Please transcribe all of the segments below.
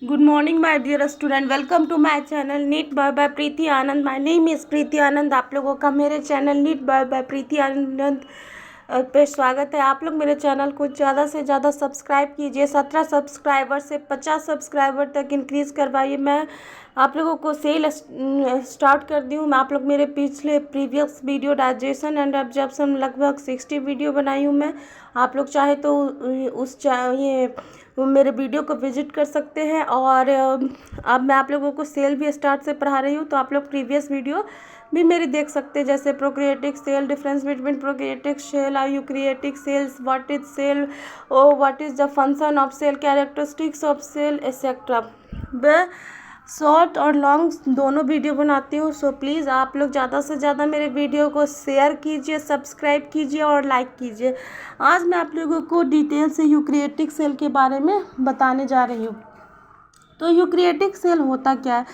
Good morning, my dear student. Welcome to my channel NEET by Preeti Anand. My name is Preeti Anand. आप लोगों का मेरे channel NEET by प्रीति आनंद पे स्वागत है। आप लोग मेरे चैनल को ज़्यादा से ज़्यादा सब्सक्राइब कीजिए। 17 सब्सक्राइबर से 50 सब्सक्राइबर तक इंक्रीज़ करवाइए। मैं आप लोगों को सेल स्टार्ट कर दी हूँ। आप लोग मेरे previous video digestion and observation लगभग 60 वीडियो बनाई हूँ मैं। आप लोग चाहे तो मेरे वीडियो को विजिट कर सकते हैं। और अब मैं आप लोगों को सेल भी स्टार्ट से पढ़ा रही हूँ, तो आप लोग प्रीवियस वीडियो भी मेरी देख सकते हैं, जैसे prokaryotic cell, difference between prokaryotic cell, eukaryotic cells, what is cell, what is the function of cell, characteristics of cell etcetera. मैं शॉर्ट और लॉन्ग दोनों वीडियो बनाती हूँ। सो प्लीज़ आप लोग ज़्यादा से ज़्यादा मेरे वीडियो को शेयर कीजिए, सब्सक्राइब कीजिए और लाइक कीजिए। आज मैं आप लोगों को डिटेल से यूक्रिएटिक सेल के बारे में बताने जा रही हूँ। तो यूक्रिएटिक सेल होता क्या है?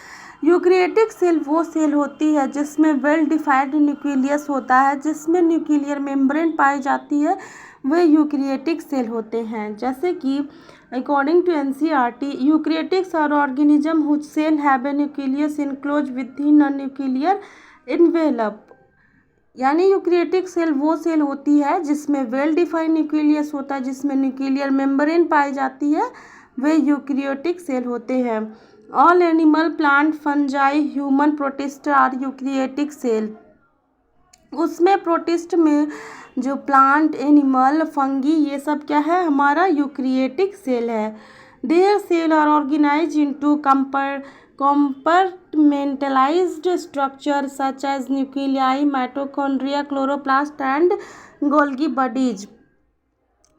यूक्रिएटिक सेल वो सेल होती है जिसमें वेल डिफाइंड न्यूक्लियस होता है, जिसमें न्यूक्लियर मेम्ब्रेन पाई जाती है, वे यूक्रिएटिक सेल होते हैं। जैसे कि according to NCERT, eukaryotes are organism which cell have a nucleus enclose within a nuclear envelope. यानी यूक्रिएटिक सेल वो सेल होती है जिसमें वेल डिफाइंड न्यूक्लियस होता है, जिसमें न्यूक्लियर मेम्ब्रेन पाई जाती है, वे यूक्रियोटिक सेल होते हैं। All animal, plant, fungi, human, protist are eukaryotic cell. उसमें प्रोटिस्ट में जो प्लांट, एनिमल, फंगी, ये सब क्या है? हमारा यूक्रियोटिक सेल है। Their cell are organise into compartmentalized structure such as nuclei, mitochondria, chloroplast and Golgi bodies।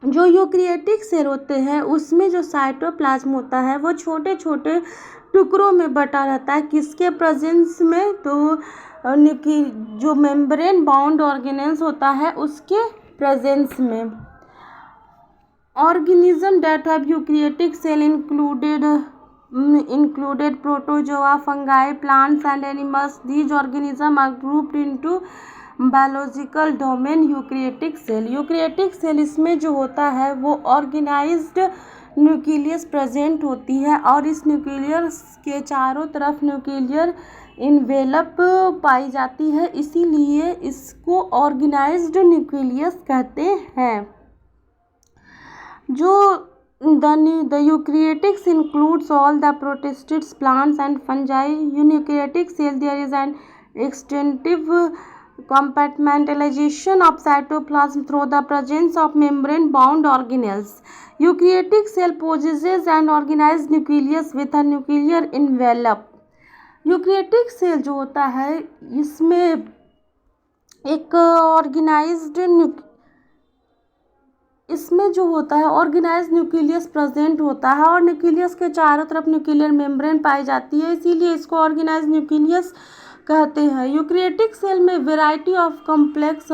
जो यूक्रियोटिक सेल होते हैं उसमें जो साइटोप्लाज्म होता है वो छोटे छोटे टुकड़ों में बटा रहता है। किसके प्रेजेंस में? तो जो मेम्ब्रेन बाउंड ऑर्गेनेल्स होता है उसके प्रेजेंस में। Organism that have eukaryotic cell included protozoa, fungi, plants and animals. These organisms are grouped into biological domain eukaryotic cell. Eukaryotic cell इसमें जो होता है वो ऑर्गेनाइज्ड न्यूक्लियस प्रेजेंट होती है और इस न्यूक्लियस के चारों तरफ न्यूक्लियर इन्वेलप पाई जाती है, इसीलिए इसको ऑर्गेनाइज्ड न्यूक्लियस कहते हैं। जो the eukaryotics includes all the protists, plants and fungi. In eukaryotic cell there is an extensive compartmentalization of cytoplasm through the presence of membrane bound organelles. Eukaryotic cell possesses an organized nucleus with a nuclear envelope. Eukaryotic cell जो होता है इसमें एक इसमें जो होता है organised nucleus present होता है और न्यूक्लियस के चारों तरफ न्यूक्लियर मेम्ब्रेन पाई जाती है, इसीलिए इसको ऑर्गेनाइज्ड न्यूक्लियस कहते हैं। यूक्रियोटिक सेल में variety of complex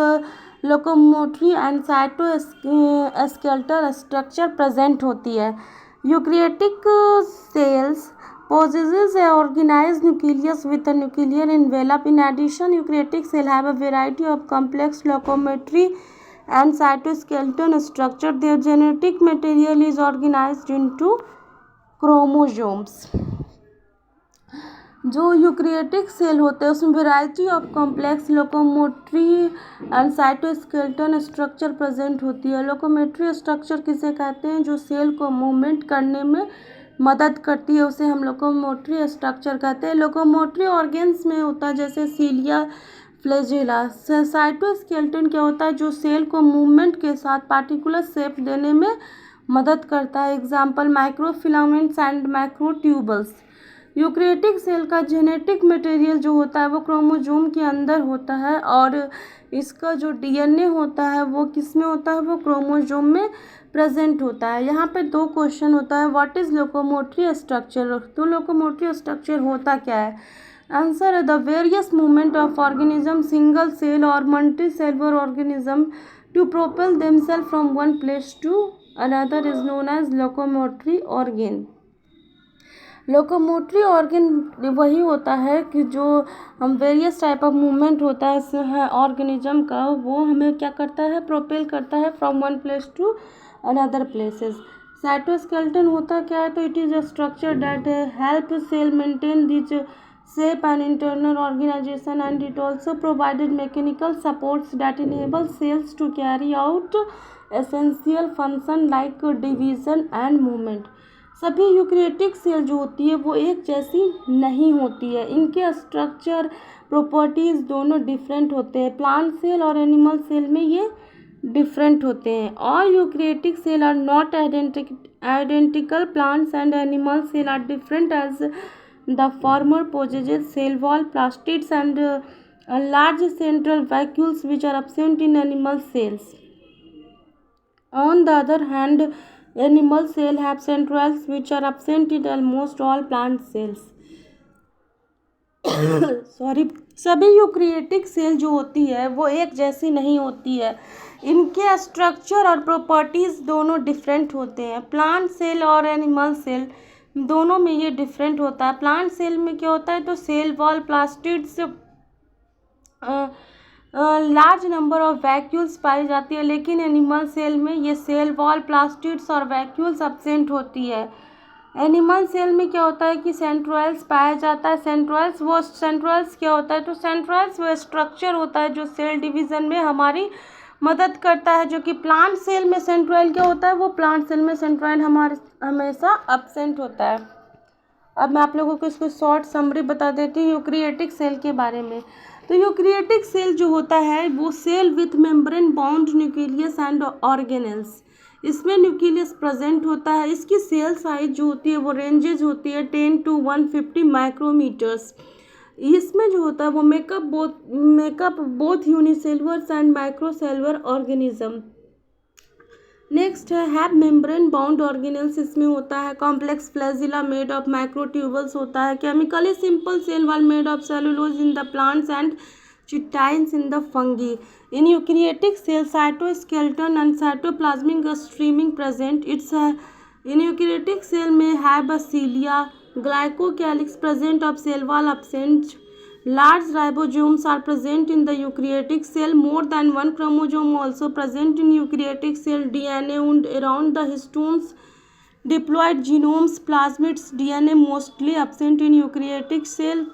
locomotory and cytoskeletal structure present होती है। Eukaryotic cells possesses a organized nucleus with a nuclear envelope. In addition, eukaryotic cells have a variety of complex locomotory and cytoskeleton structure. Their genetic material is organized into chromosomes. जो eukaryotic cell होते हैं उसमें variety of complex locomotory and cytoskeleton structure present होती है। Locomotory structure किसे कहते हैं? जो सेल को मूवमेंट करने में मदद करती है उसे हम लोकोमोटरी स्ट्रक्चर कहते हैं। लोकोमोटरी ऑर्गेन्स में होता है जैसे सीलिया, फ्लैजेला। साइटोस्केलेटन क्या होता है? जो सेल को मूवमेंट के साथ पार्टिकुलर शेप देने में मदद करता है। Example microfilaments and microtubules. Eukaryotic cell का जेनेटिक मटेरियल जो होता है वो क्रोमोसोम के अंदर होता है और इसका जो डीएनए होता है वो किस में होता है? वो क्रोमोसोम में प्रेजेंट होता है। यहाँ पे दो क्वेश्चन होता है, व्हाट इज लोकोमोटरी स्ट्रक्चर? तो लोकोमोटरी स्ट्रक्चर होता क्या है? आंसर है the various movement of organism, single cell और multicellular organism to propel themselves from one place to another is known as locomotory organ. Locomotory organ वही होता है कि जो हम वेरियस टाइप ऑफ मूवमेंट होता है ऑर्गेनिज्म का, वो हमें क्या करता है? प्रोपेल करता है from one place to another places. Cytoskeleton होता क्या है, तो it is a structure that help cell maintain this shape and internal organization, and it also provided mechanical supports that enable cells to carry out essential function like division and movement. सभी eukaryotic cell जो होती है वो एक जैसी नहीं होती है, इनके स्ट्रक्चर प्रॉपर्टीज दोनों डिफरेंट होते हैं। प्लांट सेल और एनिमल सेल में ये डिफरेंट होते हैं। All eukaryotic cell are not identical, plants and animal cell are different as the former possesses cell wall plastids and large central vacuoles which are absent in animal cells. On the other hand, animal cells have centrioles which are absent in almost all plant cells. Sorry, सभी eukaryotic cell जो होती है वो एक जैसी नहीं होती है, इनके स्ट्रक्चर और प्रॉपर्टीज दोनों डिफरेंट होते हैं। प्लांट सेल और एनिमल सेल दोनों में ये डिफरेंट होता है। प्लांट सेल में क्या होता है, तो cell wall plastids large number of vacuoles पाई जाती है, लेकिन एनिमल सेल में ये सेल वॉल प्लास्टिड्स और वैक्यूल्स एब्सेंट होती है। एनिमल सेल में क्या होता है कि सेंट्रोइल्स पाया जाता है। सेंट्रोइल्स क्या होता है, तो सेंट्रोइल्स वो स्ट्रक्चर होता है जो सेल डिवीज़न में हमारी मदद करता है, जो कि प्लांट सेल में सेंट्रोइल क्या होता है, वो प्लांट सेल में सेंट्रोइल हमारे हमेशा एब्सेंट होता है। अब मैं आप लोगों को इसको शॉर्ट समरी बता देती हूँ यूकेरियोटिक सेल के बारे में। तो यूकेरियोटिक सेल जो होता है वो cell with membrane bound nucleus and organelles, इसमें न्यूक्लियस प्रेजेंट होता है। इसकी सेल साइज जो होती है वो रेंजेज होती है 10 to 150 माइक्रोमीटर्स। इसमें जो होता है वो make up both unicellular and microcellular organism. Next है हैव मेम्ब्रेन बाउंड ऑर्गेनेल्स, इसमें होता है complex flagella made of microtubules होता है। Chemically simple cell wall made of cellulose in the plants and chitins in the fungi. In eukaryotic cell cytoskeleton and cytoplasmic streaming present. It's in eukaryotic cell में have a cilia, glycocalyx present of cell wall absent. Large ribosomes are present in the eukaryotic cell. More than one chromosome also present in eukaryotic cell. DNA wound around the histones. Diploid genomes, plasmids, DNA mostly absent in eukaryotic cell.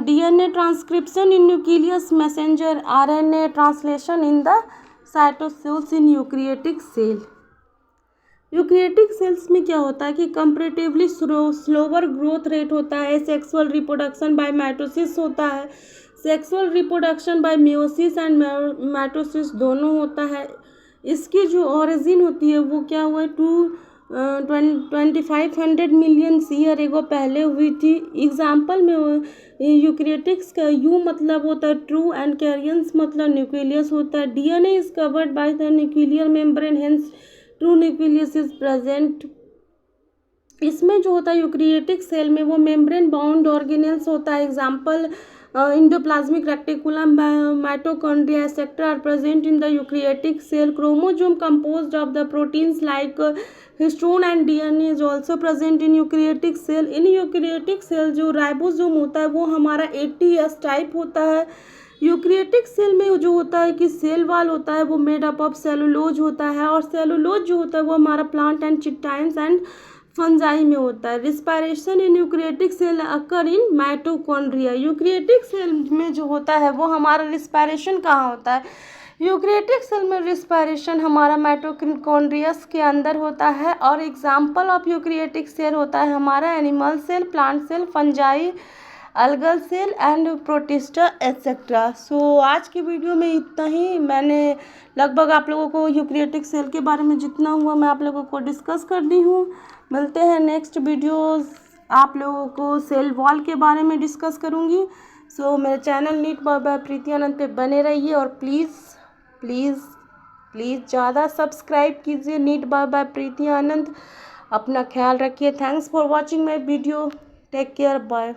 DNA transcription in nucleus messenger, RNA translation in the cytosols in eukaryotic cell. Eukaryotic sales में क्या होता है कि comparatively slower growth rate होता है। Sexual reproduction by mitosis होता है। Sexual reproduction by meiosis and mitosis दोनों होता है। इसकी जो ओरिजिन होती है वो क्या हुआ है 2500 मिलियन ईयर एगो पहले हुई थी। एग्जाम्पल में यूकेरियोटिक्स का यू मतलब होता है ट्रू एंड कैरियंस मतलब न्यूक्लियस होता है। DNA is covered by the nuclear membrane, hence true nucleus is present. इसमें जो होता है यूकेरियोटिक सेल में वो मेम्ब्रेन बाउंड ऑर्गेनेल्स होता है। Example endoplasmic reticulum, mitochondria etcetera are present in the eukaryotic cell. Chromosome composed of the proteins like histone and DNA is also present in eukaryotic cell. In eukaryotic cell जो ribosome होता है वो हमारा 80S type होता है। Eukaryotic cell में जो होता है कि सेल वॉल होता है वो मेड अप ऑफ सेलुलोज होता है, और सेलुलोज जो होता है वो हमारा plant and chitins and fungi में होता है। Respiration in eukaryotic cell occur in mitochondria. Eukaryotic cell में जो होता है वो हमारा रिस्पायरेशन कहाँ होता है, यूकेरियोटिक सेल में रिस्पायरेशन हमारा माइटोकॉन्ड्रियस के अंदर होता है। और एग्जाम्पल ऑफ यूकेरियोटिक सेल होता है हमारा animal cell, plant cell, fungi, algal cell and protista etcetera. So आज की वीडियो में इतना ही। मैंने लगभग आप लोगों को यूकेरियोटिक सेल के बारे में जितना हुआ मैं आप लोगों को डिस्कस कर दी हूँ। मिलते हैं नेक्स्ट वीडियोस, आप लोगों को सेल वॉल के बारे में डिस्कस करूँगी। सो मेरे चैनल नीट बाय प्रीति आनंद पे बने रहिए, और प्लीज़ ज़्यादा सब्सक्राइब कीजिए नीट बाय प्रीति आनंद। अपना ख्याल रखिए। Thanks for watching my video. Take care, bye.